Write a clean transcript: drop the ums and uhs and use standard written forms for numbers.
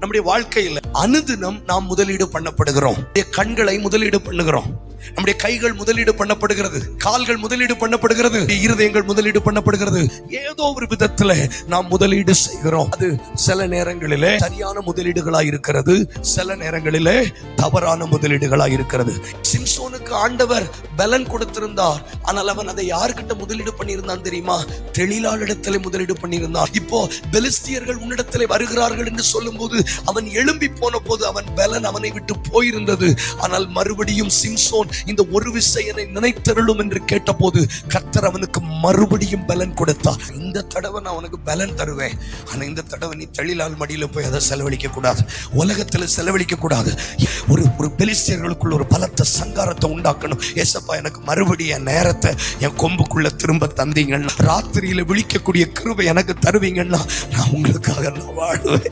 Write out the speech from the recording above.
நம்முடைய வாழ்க்கையில் அனுதினம் நாம் முதலீடு பண்ணப்படுகிறோம். கண்களை முதலீடு பண்ணுகிறோம், நம்முடைய கைகள் முதலீடு பண்ணப்படுகிறது, கால்கள் முதலீடு பண்ணப்படுகிறது, இருதயங்கள் முதலீடு பண்ணப்படுகிறது. ஏதோ ஒரு விதத்துல நாம் முதலீடு செய்கிறோம். அது சில நேரங்களிலே சரியான முதலீடுகளா இருக்கிறது, சில நேரங்களிலே தவறான முதலீடுகளா இருக்கிறது. சிம்சோனுக்கு ஆண்டவர் பலன் கொடுத்திருந்தார், ஆனால் அவன் அதை யாருக்கிட்ட முதலீடு பண்ணியிருந்தான் தெரியுமா? தெளிலாளிடத்திலே முதலீடு பண்ணியிருந்தான். இப்போ பெலிஸ்தியர்கள் உன்னிடத்திலே வருகிறார்கள் என்று சொல்லும் போது அவன் எழும்பி போன போது அவன் பலன் அவனை விட்டு போயிருந்தது. ஆனால் மறுபடியும் சிம்சோன் இந்த ஒரு விஷயனை நினைத்தருளும் என்று கேட்டபோது கர்த்தர் அவனுக்கு மறுபடியும் பலன் கொடுத்தார். இந்த தடவை நான் உனக்கு பலன் தருவேன், ஆனா இந்த தடவை நீ தெளிலால் மடியில போய் அதை செலவழிக்க கூடாது, உலகத்துல செலவழிக்க கூடாது. ஒரு பெலிஸ்தியர்களுக்குள்ள ஒரு பலத்த சங்காரத்தை உண்டாக்கணும். ஏசப்பா எனக்கு மறுபடியும் என் நேரத்தை என் கொம்புக்குள்ள திரும்ப தந்தீங்கன்னா, ராத்திரியில விழிக்கக்கூடிய கிருபை எனக்கு தருவீங்கன்னா நான் உங்களுக்காக நான் வாழ்வேன்.